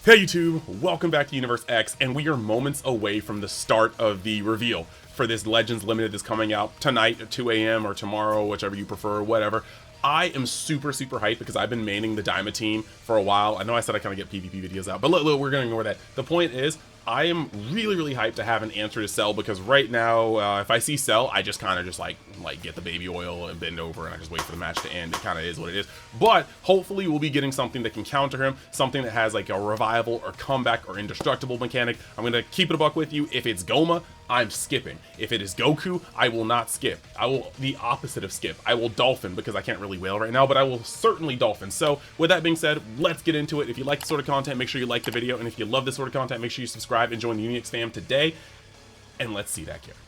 Hey YouTube, welcome back to Universe X, and we are moments away from the start of the reveal for this Legends Limited that's coming out tonight at 2 a.m. or tomorrow, whichever you prefer, whatever. I am super hyped because I've been maining the Daima team for a while. I know I said I kind of get PvP videos out, but look, we're going to ignore that. The point is, I am really hyped to have an answer to Cell, because right now, if I see Cell, I just kind of just like get the baby oil and bend over and I just wait for the match to end. It kind of is what it is. But hopefully we'll be getting something that can counter him, something that has like a revival or comeback or indestructible mechanic. I'm going to keep it a buck with you. If it's Goma, I'm skipping. If it is Goku, I will not skip. I will the opposite of skip. I will dolphin, because I can't really whale right now, but I will certainly dolphin. So with that being said, let's get into it. If you like this sort of content, make sure you like the video, and if you love this sort of content, make sure you subscribe and join the Unix fam today, and let's see that character.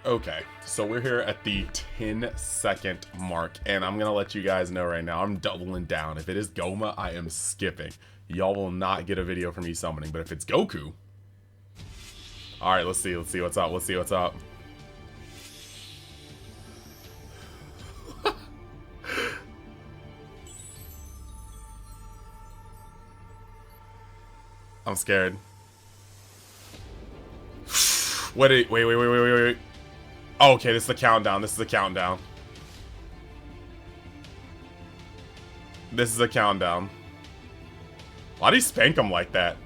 Okay, so we're here at the 10-second mark, and I'm gonna let you guys know right now, I'm doubling down. If it is Goma, I am skipping. Y'all will not get a video from me summoning, but if it's Goku, all right, let's see what's up. Let's see what's up. I'm scared. Wait. Oh, okay, this is the countdown. This is the countdown. This is a countdown. Why do you spank him like that?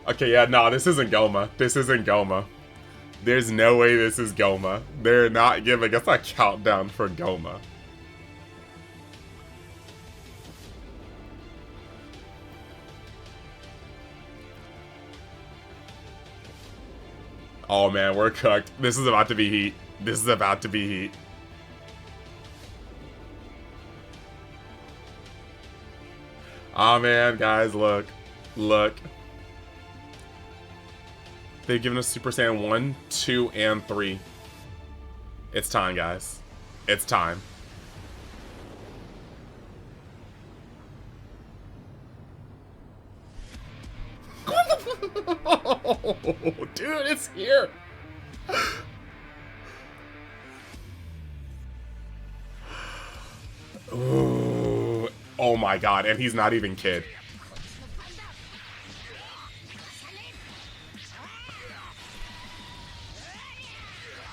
Okay, yeah, no, this isn't Goma. This isn't Goma. There's no way this is Goma. They're not giving us a countdown for Goma. Oh man, we're cooked. This is about to be heat. This is about to be heat. Oh man, guys, look. Look. They've given us Super Saiyan 1, 2, and 3. It's time, guys. It's time. Dude, it's here. Ooh. Oh my god, and he's not even Kid.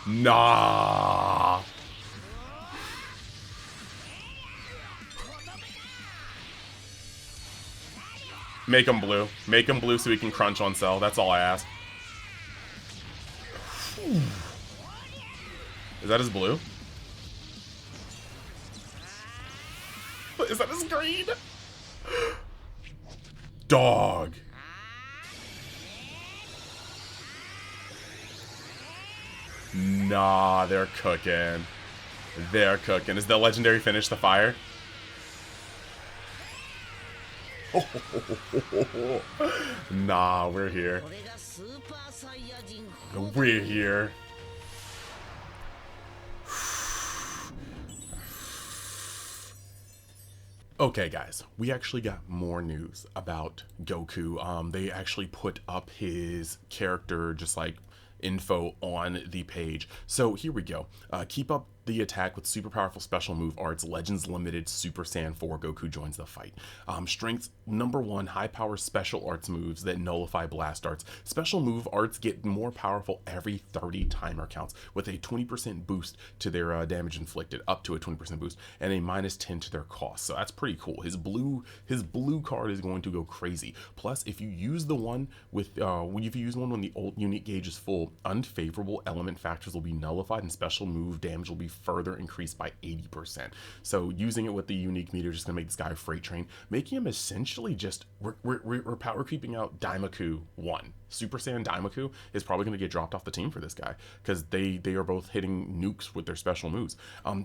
Nah. Make him blue. Make him blue so he can crunch on Cell. That's all I ask. Is that his blue? Is that his green? Dog. Nah, they're cooking. They're cooking. Is the legendary finish the fire? Nah, we're here. We're here. Okay guys, we actually got more news about Goku. They actually put up his character, just like info on the page. So here we go. Keep up the attack with super powerful special move arts. Legends Limited Super Saiyan 4 Goku joins the fight. Strengths #1, high power special arts moves that nullify blast arts. Special move arts get more powerful every 30 timer counts, with a 20% boost to their damage inflicted, up to a 20% boost, and a -10 to their cost. So that's pretty cool. His blue card is going to go crazy. Plus, if you use the one with when the old unique gauge is full, unfavorable element factors will be nullified, and special move damage will be further increased by 80%. So using it with the unique meter is just gonna make this guy a freight train, making him essentially just we're power creeping out Daimaku 1. Super Saiyan Daimaku is probably going to get dropped off the team for this guy, because they are both hitting nukes with their special moves.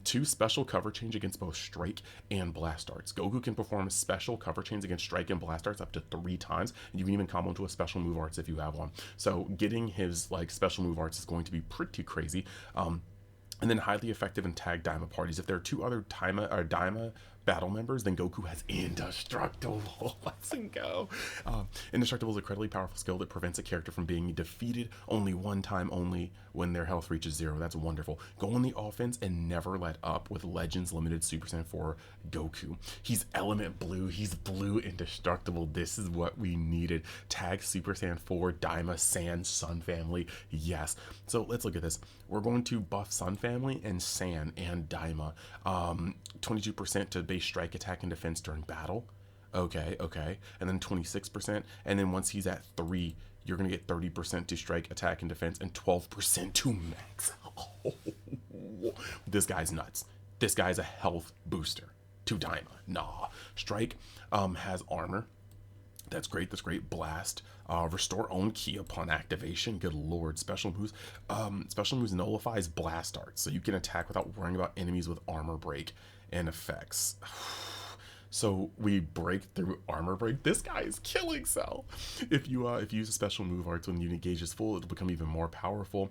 2 special cover change against both strike and blast arts. Goku can perform special cover chains against strike and blast arts up to 3 times, and you can even combo into a special move arts if you have one. So getting his like special move arts is going to be pretty crazy. And then highly effective in tag Daima parties. If there are 2 other Daima battle members, then Goku has Indestructible. Let's go. Indestructible is a incredibly powerful skill that prevents a character from being defeated only one time only when their health reaches 0. That's wonderful. Go on the offense and never let up with Legends Limited Super Saiyan 4 Goku. He's element blue. He's blue indestructible. This is what we needed. Tag Super Saiyan 4, Daima, Sand, Sun family. Yes. So let's look at this. We're going to buff Sun family and Sand and Daima. 22% to base strike, attack, and defense during battle. Okay. And then 26%. And then once he's at 3, you're going to get 30% to strike, attack, and defense, and 12% to max. This guy's nuts. This guy's a health booster to Daima. Nah. Strike has armor. That's great. Blast. Restore own ki upon activation. Good lord. Special moves. Special moves nullifies blast arts, so you can attack without worrying about enemies with armor break and effects. So we break through armor break. This guy is killing Cell. If you use a special move arts when the unit gauge is full, it'll become even more powerful.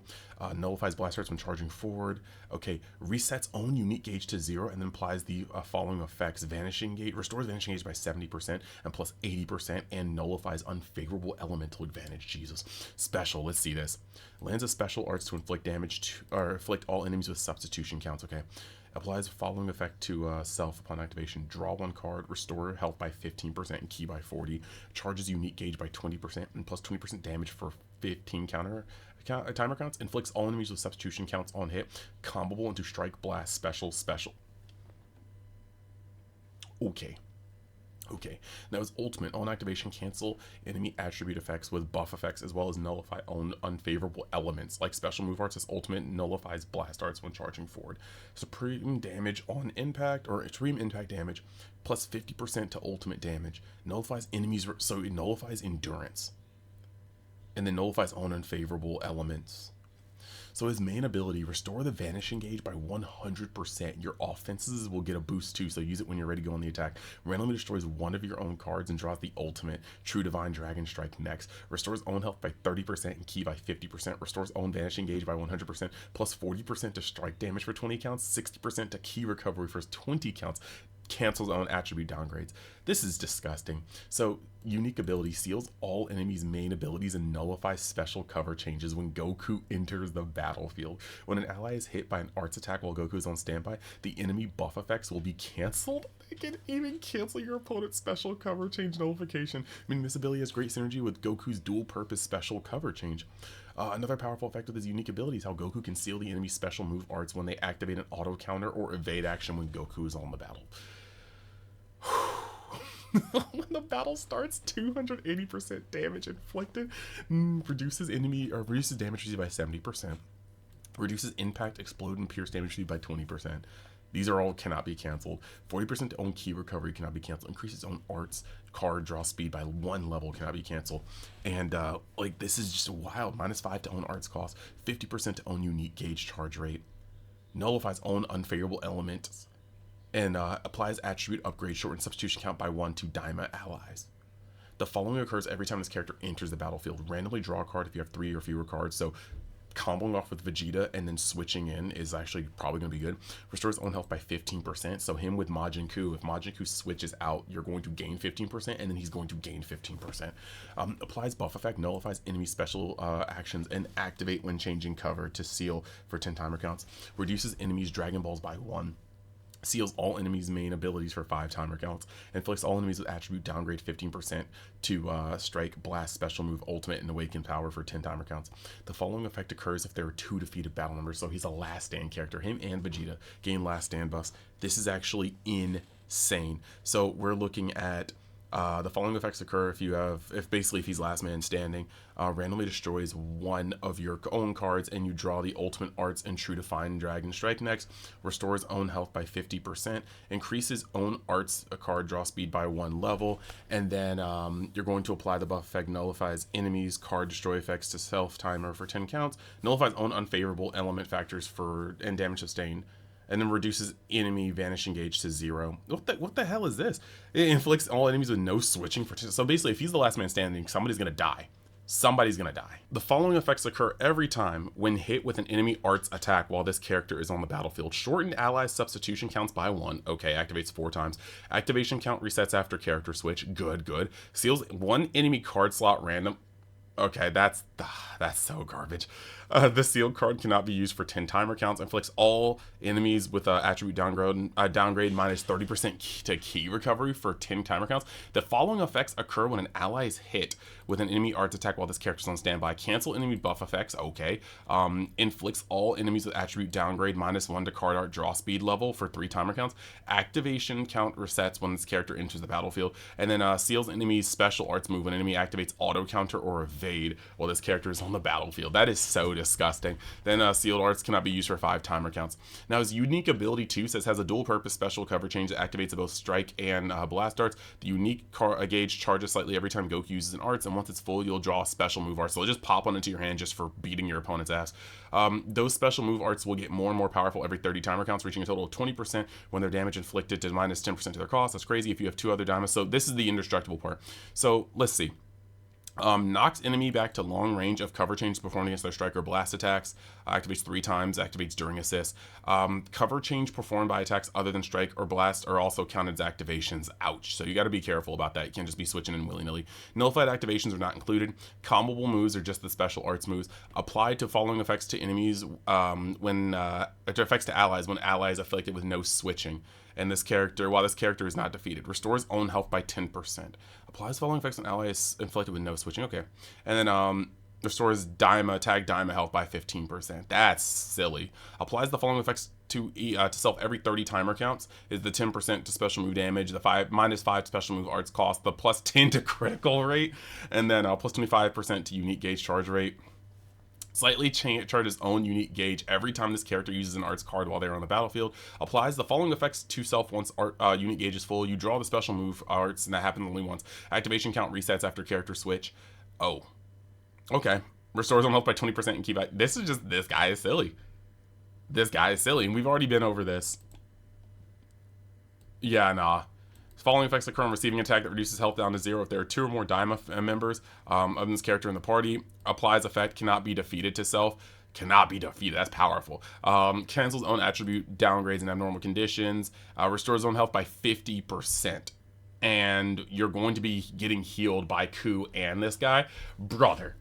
Nullifies blast arts when charging forward. Okay, resets own unique gauge to 0 and then applies the following effects: vanishing gauge, restores vanishing gauge by 70% and plus 80%, and nullifies unfavorable elemental advantage. Jesus. Special. Let's see this. Lands a special arts to inflict damage to, or inflict all enemies with substitution counts. Okay. Applies the following effect to self upon activation: draw 1 card, restore health by 15% and ki by 40, charges unique gauge by 20% and plus 20% damage for 15 timer counts, inflicts all enemies with substitution counts on hit, combable into strike, blast, special. Okay, now his ultimate on activation: cancel enemy attribute effects with buff effects as well as nullify own unfavorable elements. Like special move arts, his ultimate nullifies blast arts when charging forward. Supreme damage on impact, or extreme impact damage, plus 50% to ultimate damage. Nullifies enemies, so it nullifies endurance. And then nullifies own unfavorable elements. So his main ability: restore the vanishing gauge by 100%. Your offenses will get a boost too, so use it when you're ready to go on the attack. Randomly destroys one of your own cards and draws the ultimate True Divine Dragon Strike next. Restores own health by 30% and ki by 50%. Restores own vanishing gauge by 100%, plus 40% to strike damage for 20 counts, 60% to ki recovery for 20 counts. Cancels own attribute downgrades. This is disgusting. So unique ability: seals all enemies' main abilities and nullifies special cover changes when Goku enters the battlefield. When an ally is hit by an arts attack while Goku is on standby, the enemy buff effects will be canceled. It can even cancel your opponent's special cover change nullification, meaning this ability has great synergy with Goku's dual purpose special cover change. Another powerful effect of this unique ability is how Goku can seal the enemy's special move arts when they activate an auto counter or evade action when Goku is on the battle. When the battle starts, 280% damage inflicted, reduces damage received by 70%, reduces impact, explode, and pierce damage received by 20%. These are all cannot be canceled. 40% to own ki recovery cannot be canceled. Increases own arts card draw speed by 1 level cannot be canceled. And like, this is just wild. -5 to own arts cost, 50% to own unique gauge charge rate, nullifies own unfavorable elements, and applies attribute upgrade, shorten substitution count by 1 to Daima allies. The following occurs every time this character enters the battlefield: randomly draw a card if you have 3 or fewer cards. So comboing off with Vegeta and then switching in is actually probably going to be good. Restores own health by 15%. So him with Majin Ku, if Majin Ku switches out, you're going to gain 15% and then he's going to gain 15%. Applies buff effect, nullifies enemy special actions, and activate when changing cover to seal for 10 timer counts. Reduces enemies Dragon Balls by 1. Seals all enemies' main abilities for 5 timer counts. Inflicts all enemies with attribute downgrade 15% to strike, blast, special move, ultimate, and awaken power for 10 timer counts. The following effect occurs if there are 2 defeated battle members. So he's a last stand character. Him and Vegeta gain last stand buffs. This is actually insane. So we're looking at the following effects occur if he's last man standing. Randomly destroys one of your own cards and you draw the ultimate arts and True Divine Dragon Strike next. Restores own health by 50%. Increases own arts card draw speed by 1 level. And then you're going to apply the buff effect, nullifies enemies card destroy effects to self timer for 10 counts. Nullifies own unfavorable element factors and damage sustained. And then reduces enemy vanishing gauge to 0. What the hell is this? It inflicts all enemies with no switching for 10. So basically, if he's the last man standing, somebody's gonna die. somebody's gonna die. The following effects occur every time when hit with an enemy arts attack while this character is on the battlefield. Shortened ally substitution counts by 1. Okay, activates 4 times. Activation count resets after character switch. Good, good. Seals 1 enemy card slot random. Okay, that's so garbage. The sealed card cannot be used for 10 timer counts. Inflicts all enemies with attribute downgrade minus 30% to key recovery for 10 timer counts. The following effects occur when an ally is hit with an enemy arts attack while this character is on standby. Cancel enemy buff effects. Okay. Inflicts all enemies with attribute downgrade minus 1 to card art draw speed level for 3 timer counts. Activation count resets when this character enters the battlefield. And then seals enemies special arts move when enemy activates auto counter or evade while this character is on the battlefield. That is so disgusting. Then sealed arts cannot be used for 5 timer counts. Now his unique ability too says has a dual purpose special cover change that activates both strike and blast arts. The unique gauge charges slightly every time Goku uses an arts, and once it's full you'll draw a special move art, so it'll just pop one into your hand just for beating your opponent's ass. Those special move arts will get more and more powerful every 30 timer counts, reaching a total of 20% when their damage inflicted to minus 10% to their cost. That's crazy if you have 2 other Daima. So this is the indestructible part. So let's see. Knocks enemy back to long range of cover change performed against their strike or blast attacks. Activates 3 times. Activates during assist. Cover change performed by attacks other than strike or blast are also counted as activations. Ouch. So you got to be careful about that. You can't just be switching in willy-nilly. Nullified activations are not included. Comboable moves are just the special arts moves. Applied to following effects to enemies effects to allies when allies afflicted with no switching. And this character, while this character is not defeated, restores own health by 10%. Applies following effects on allies inflicted with no switching. Okay. And then restores tag Daima health by 15%. That's silly. Applies the following effects to self every 30 timer counts. Is the 10% to special move damage, the -5 special move arts cost, the plus 10 to critical rate, and then plus 25% to unique gauge charge rate. Slightly charges own unique gauge every time this character uses an arts card while they're on the battlefield. Applies the following effects to self once unique gauge is full. You draw the special move arts, and that happens only once. Activation count resets after character switch. Oh, okay. Restores on health by 20% and keep. This guy is silly. This guy is silly, and we've already been over this. Yeah, nah. Following effects occur on receiving attack that reduces health down to 0 if there are 2 or more Daima members of this character in the party. Applies effect, cannot be defeated to self. Cannot be defeated, that's powerful. Cancels own attribute downgrades in abnormal conditions. Restores own health by 50%. And you're going to be getting healed by Ku and this guy. Brother.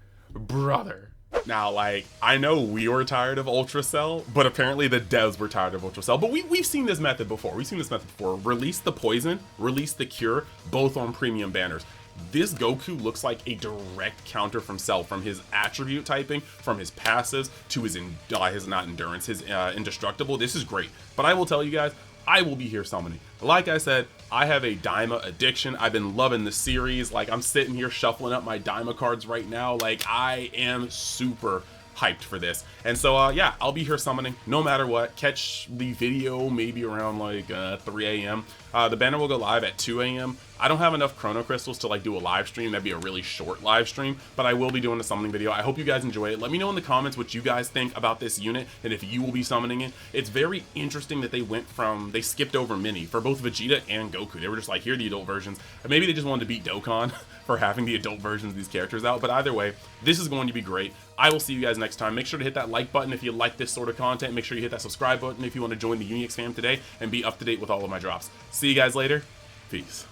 Now, like, I know we were tired of Ultra Cell, but apparently the devs were tired of Ultra Cell. But we've seen this method before. Release the poison, release the cure, both on premium banners. This Goku looks like a direct counter from Cell, from his attribute typing, from his passives, to his indestructible. This is great. But I will tell you guys, I will be here summoning. Like I said, I have a Daima addiction. I've been loving the series. Like, I'm sitting here shuffling up my Daima cards right now. Like, I am super hyped for this. And so, yeah, I'll be here summoning no matter what. Catch the video maybe around like 3 a.m. The banner will go live at 2 a.m. I don't have enough chrono crystals to like do a live stream. That'd be a really short live stream, but I will be doing a summoning video. I hope you guys enjoy it. Let me know in the comments what you guys think about this unit and if you will be summoning it. It's very interesting that they skipped over Mini for both Vegeta and Goku. They were just like, here are the adult versions. And maybe they just wanted to beat Dokkan for having the adult versions of these characters out. But either way, this is going to be great. I will see you guys next time. Make sure to hit that like button if you like this sort of content. Make sure you hit that subscribe button if you want to join the Unix fam today and be up to date with all of my drops. See you guys later. Peace.